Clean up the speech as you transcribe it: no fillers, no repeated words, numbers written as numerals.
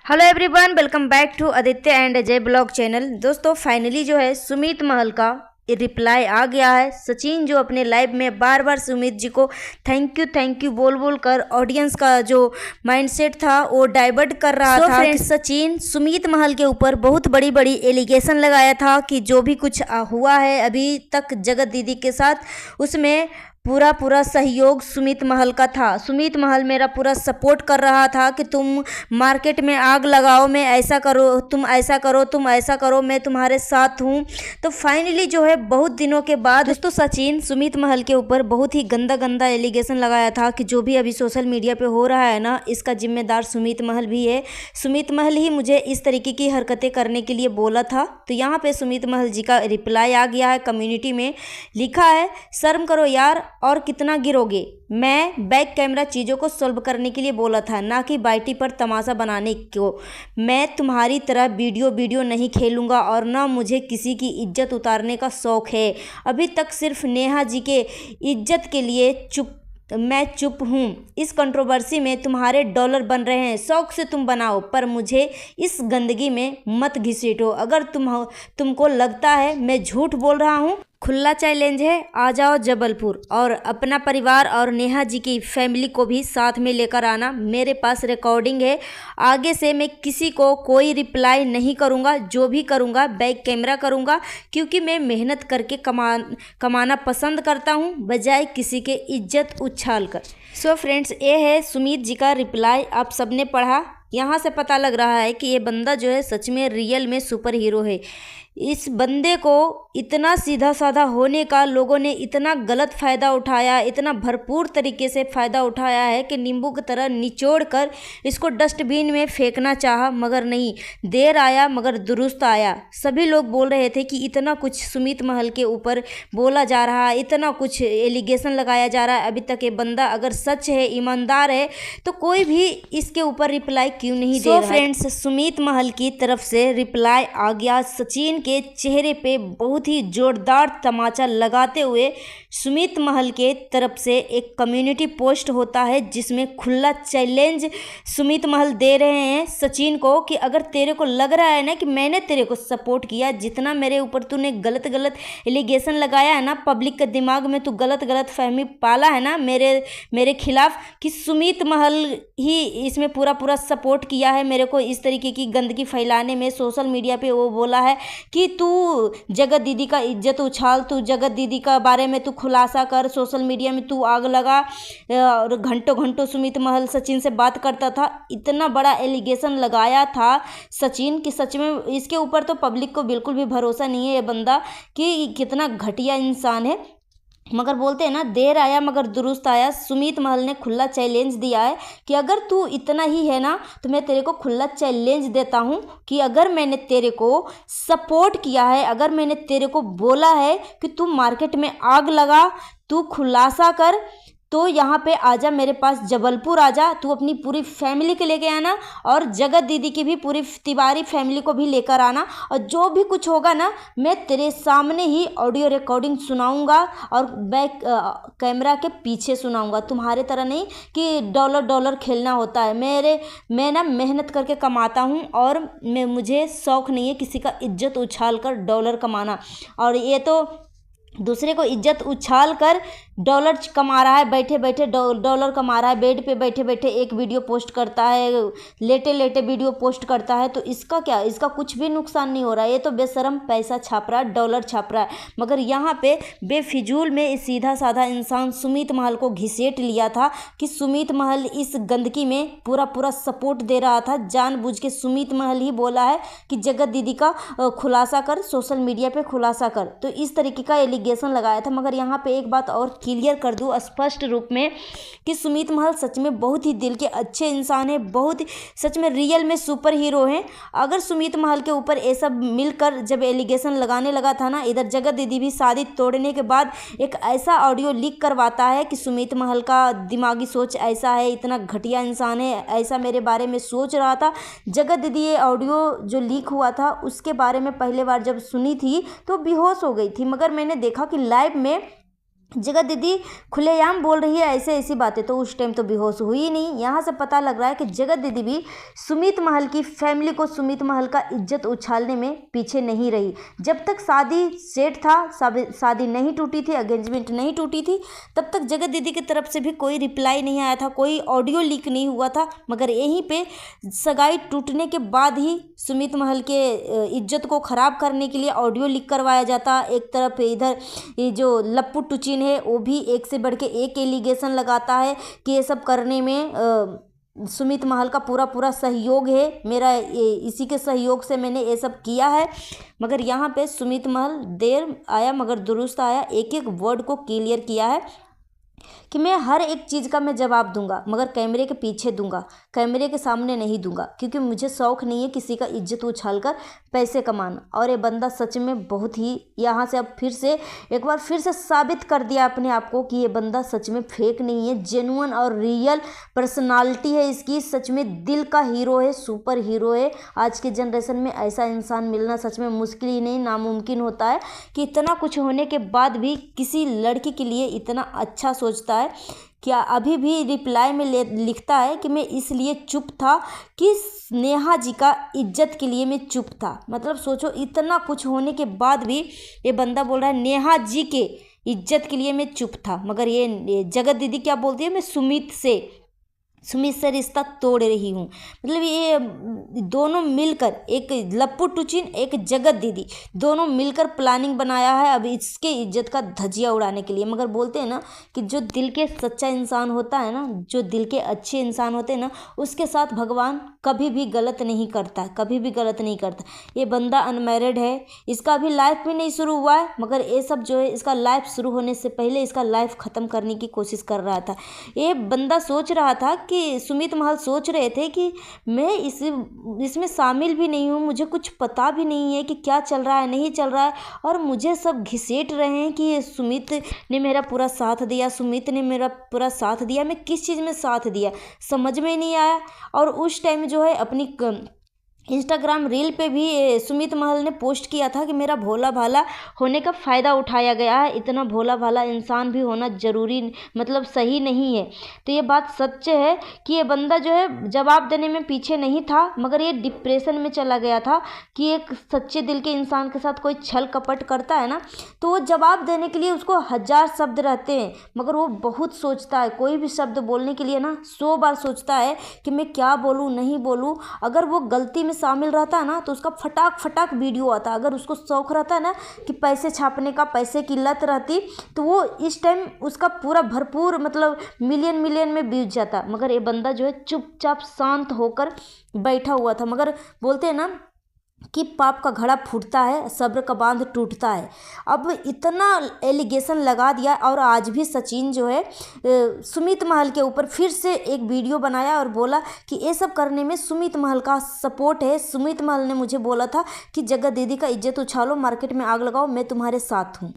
Hello everyone, welcome back to Aditya and Ajay blog channel. दोस्तों finally जो है सुमित महल का रिप्लाई आ गया है। सचिन जो अपने लाइव में बार बार सुमित जी को थैंक यू बोल बोल कर ऑडियंस का जो माइंडसेट था वो डाइवर्ट कर रहा था। फ्रेंड्स, सचिन सुमित महल के ऊपर बहुत बड़ी बड़ी एलिगेशन लगाया था कि जो भी कुछ हुआ है अभी तक जगत दीदी के साथ उसमें पूरा सहयोग सुमित महल का था। सुमित महल मेरा पूरा सपोर्ट कर रहा था कि तुम मार्केट में आग लगाओ, मैं ऐसा करो, तुम ऐसा करो, तुम ऐसा करो, मैं तुम्हारे साथ हूँ। तो फाइनली जो है बहुत दिनों के बाद दोस्तों सचिन सुमित महल के ऊपर बहुत ही गंदा एलिगेशन लगाया था कि जो भी अभी सोशल मीडिया पे हो रहा है ना, इसका जिम्मेदार सुमित महल भी है। सुमित महल ही मुझे इस तरीके की हरकतें करने के लिए बोला था। तो यहाँ पे सुमित महल जी का रिप्लाई आ गया है। कम्युनिटी में लिखा है, शर्म करो यार, और कितना गिरोगे। मैं बैक कैमरा चीज़ों को सॉल्व करने के लिए बोला था, ना कि बाइटी पर तमाशा बनाने को। मैं तुम्हारी तरह वीडियो नहीं खेलूंगा और ना मुझे किसी की इज्जत उतारने का शौक़ है। अभी तक सिर्फ नेहा जी के इज्जत के लिए मैं चुप हूँ। इस कंट्रोवर्सी में तुम्हारे डॉलर बन रहे हैं, शौक से तुम बनाओ, पर मुझे इस गंदगी में मत घसीटो। अगर तुमको लगता है मैं झूठ बोल रहा हूँ, खुला चैलेंज है, आ जाओ जबलपुर और अपना परिवार और नेहा जी की फैमिली को भी साथ में लेकर आना। मेरे पास रिकॉर्डिंग है। आगे से मैं किसी को कोई रिप्लाई नहीं करूँगा, जो भी करूँगा बैक कैमरा करूँगा, क्योंकि मैं मेहनत करके कमाना पसंद करता हूँ, बजाय किसी के इज्जत उछाल कर। सो फ्रेंड्स, ये है सुमित जी का रिप्लाई। आप सबने पढ़ा। यहाँ से पता लग रहा है कि ये बंदा जो है सच में रियल में सुपर हीरो है। इस बंदे को इतना सीधा साधा होने का लोगों ने इतना गलत फ़ायदा उठाया, इतना भरपूर तरीके से फ़ायदा उठाया है कि नींबू की तरह निचोड़ कर इसको डस्टबिन में फेंकना चाहा, मगर नहीं, देर आया मगर दुरुस्त आया। सभी लोग बोल रहे थे कि इतना कुछ सुमित महल के ऊपर बोला जा रहा है, इतना कुछ एलिगेशन लगाया जा रहा है, अभी तक ये बंदा अगर सच है, ईमानदार है, तो कोई भी इसके ऊपर रिप्लाई क्यों नहीं दे रहा है। फ्रेंड्स, सुमित महल की तरफ से रिप्लाई आ गया। सचिन के चेहरे पे बहुत ही जोरदार तमाचा लगाते हुए सुमित महल के तरफ से एक कम्युनिटी पोस्ट होता है, जिसमें खुला चैलेंज सुमित महल दे रहे हैं सचिन को कि अगर तेरे को लग रहा है ना कि मैंने तेरे को सपोर्ट किया, जितना मेरे ऊपर तूने गलत एलिगेशन लगाया है ना, पब्लिक के दिमाग में तू गलत फहमी पाला है ना मेरे खिलाफ, कि सुमित महल ही इसमें पूरा सपोर्ट किया है मेरे को इस तरीके की गंदगी फैलाने में। सोशल मीडिया पे वो बोला है कि तू जगत दीदी का इज्जत उछाल, तू जगत दीदी का बारे में तू खुलासा कर, सोशल मीडिया में तू आग लगा, और घंटों सुमित महल सचिन से बात करता था। इतना बड़ा एलिगेशन लगाया था सचिन कि सच में इसके ऊपर तो पब्लिक को बिल्कुल भी भरोसा नहीं है ये बंदा कि कितना घटिया इंसान है। मगर बोलते हैं ना, देर आया मगर दुरुस्त आया। सुमित महल ने खुला चैलेंज दिया है कि अगर तू इतना ही है ना, तो मैं तेरे को खुला चैलेंज देता हूँ कि अगर मैंने तेरे को सपोर्ट किया है, अगर मैंने तेरे को बोला है कि तू मार्केट में आग लगा, तू खुलासा कर, तो यहाँ पे आजा, मेरे पास जबलपुर आजा, तू अपनी पूरी फैमिली के लेके आना और जगत दीदी की भी पूरी तिवारी फैमिली को भी लेकर आना, और जो भी कुछ होगा ना, मैं तेरे सामने ही ऑडियो रिकॉर्डिंग सुनाऊंगा और बैक कैमरा के पीछे सुनाऊंगा। तुम्हारे तरह नहीं कि डॉलर खेलना होता है। मैं ना मेहनत करके कमाता हूँ और मुझे शौक़ नहीं है किसी का इज्जत उछाल कर डॉलर कमाना। और ये तो दूसरे को इज्जत उछाल कर डॉलर कमा रहा है, बैठे बैठे डॉलर कमा रहा है, बेड पे बैठे बैठे एक वीडियो पोस्ट करता है, लेटे वीडियो पोस्ट करता है, तो इसका क्या, इसका कुछ भी नुकसान नहीं हो रहा है। ये तो बेशरम पैसा छाप रहा है, डॉलर छाप रहा है। मगर यहाँ पे बेफिजूल में इस सीधा साधा इंसान सुमित महल को घिसेट लिया था कि सुमित महल इस गंदगी में पूरा सपोर्ट दे रहा था। जानबूझ के सुमित महल ही बोला है कि जगत दीदी का खुलासा कर, सोशल मीडिया पे खुलासा कर, तो इस तरीके का एलिगेशन लगाया था। मगर यहाँ पे एक बात और क्लियर कर दूँ स्पष्ट रूप में कि सुमित महल सच में बहुत ही दिल के अच्छे इंसान है, बहुत सच में रियल में सुपर हीरो हैं। अगर सुमित महल के ऊपर ये सब मिलकर जब एलिगेशन लगाने लगा था ना, इधर जगत दीदी भी शादी तोड़ने के बाद एक ऐसा ऑडियो लीक करवाता है कि सुमित महल का दिमागी सोच ऐसा है, इतना घटिया इंसान है, ऐसा मेरे बारे में सोच रहा था। जगत दीदी ये ऑडियो जो लीक हुआ था उसके बारे में पहले बार जब सुनी थी तो बेहोश हो गई थी, मगर मैंने देखा कि लाइव में जगत दीदी खुलेआम बोल रही है ऐसे ऐसी बातें, तो उस टाइम तो बेहोश हुई ही नहीं। यहाँ से पता लग रहा है कि जगत दीदी भी सुमित महल की फैमिली को, सुमित महल का इज्जत उछालने में पीछे नहीं रही। जब तक शादी सेट था, शादी नहीं टूटी थी, एंगेजमेंट नहीं टूटी थी, तब तक जगत दीदी की तरफ से भी कोई रिप्लाई नहीं आया था, कोई ऑडियो लीक नहीं हुआ था। मगर यहीं पे सगाई टूटने के बाद ही सुमित महल के इज्जत को ख़राब करने के लिए ऑडियो लीक करवाया जाता। एक तरफ इधर ये जो लप्पू टुचिन है वो भी एक से बढ़ के एक एलिगेशन लगाता है कि ये सब करने में सुमित महल का पूरा पूरा सहयोग है, मेरा इसी के सहयोग से मैंने ये सब किया है। मगर यहाँ पे सुमित महल देर आया मगर दुरुस्त आया, एक एक वर्ड को क्लियर किया है कि मैं हर एक चीज़ का मैं जवाब दूंगा, मगर कैमरे के पीछे दूंगा, कैमरे के सामने नहीं दूंगा, क्योंकि मुझे शौक़ नहीं है किसी का इज्जत उछाल कर पैसे कमाना। और ये बंदा सच में बहुत ही यहाँ से अब एक बार फिर से साबित कर दिया अपने आप को कि ये बंदा सच में फेक नहीं है, जेन्युइन और रियल पर्सनालिटी है इसकी, सच में दिल का हीरो है, सुपर हीरो है। आज के जनरेशन में ऐसा इंसान मिलना सच में मुश्किल ही नहीं, नामुमकिन होता है कि इतना कुछ होने के बाद भी किसी लड़की के लिए इतना अच्छा सोचता है। क्या अभी भी रिप्लाई में लिखता है कि मैं इसलिए चुप था कि नेहा जी का इज्जत के लिए मैं चुप था। मतलब सोचो, इतना कुछ होने के बाद भी ये बंदा बोल रहा है नेहा जी के इज्जत के लिए मैं चुप था। मगर ये जगत दीदी क्या बोलती है, मैं सुमित से रिश्ता तोड़ रही हूँ। मतलब ये दोनों मिलकर, एक लप्पू टुचिन एक जगत दीदी, दोनों मिलकर प्लानिंग बनाया है अब इसके इज्जत का धजिया उड़ाने के लिए। मगर बोलते हैं ना कि जो दिल के सच्चा इंसान होता है ना, जो दिल के अच्छे इंसान होते हैं ना, उसके साथ भगवान कभी भी गलत नहीं करता, कभी भी गलत नहीं करता। ये बंदा अनमैरिड है, इसका अभी लाइफ भी नहीं शुरू हुआ है, मगर ये सब जो है इसका लाइफ शुरू होने से पहले इसका लाइफ ख़त्म करने की कोशिश कर रहा था। ये बंदा सोच रहा था कि सुमित महल सोच रहे थे कि मैं इसमें शामिल भी नहीं हूँ, मुझे कुछ पता भी नहीं है कि क्या चल रहा है नहीं चल रहा है, और मुझे सब घिसेट रहे हैं कि सुमित ने मेरा पूरा साथ दिया, सुमित ने मेरा पूरा साथ दिया। मैं किस चीज़ में साथ दिया समझ में नहीं आया। और उस टाइम जो है अपनी इंस्टाग्राम रील पे भी सुमित महल ने पोस्ट किया था कि मेरा भोला भाला होने का फ़ायदा उठाया गया है, इतना भोला भाला इंसान भी होना ज़रूरी मतलब सही नहीं है। तो ये बात सच है कि ये बंदा जो है जवाब देने में पीछे नहीं था, मगर ये डिप्रेशन में चला गया था कि एक सच्चे दिल के इंसान के साथ कोई छल कपट करता है ना, तो वो जवाब देने के लिए उसको 1000 शब्द रहते हैं, मगर वो बहुत सोचता है। कोई भी शब्द बोलने के लिए ना 100 बार सोचता है कि मैं क्या बोलूँ नहीं बोलूँ। अगर वो गलती में शामिल रहता है ना तो उसका फटाक वीडियो आता। अगर उसको शौक रहता है ना कि पैसे छापने का, पैसे की लत रहती, तो वो इस टाइम उसका पूरा भरपूर मतलब मिलियन में बीत जाता। मगर ये बंदा जो है चुपचाप शांत होकर बैठा हुआ था। मगर बोलते हैं ना कि पाप का घड़ा फूटता है, सब्र का बांध टूटता है। अब इतना एलिगेशन लगा दिया, और आज भी सचिन जो है सुमित महल के ऊपर फिर से एक वीडियो बनाया और बोला कि ये सब करने में सुमित महल का सपोर्ट है। सुमित महल ने मुझे बोला था कि जगत दीदी का इज्जत उछालो, मार्केट में आग लगाओ, मैं तुम्हारे साथ हूँ।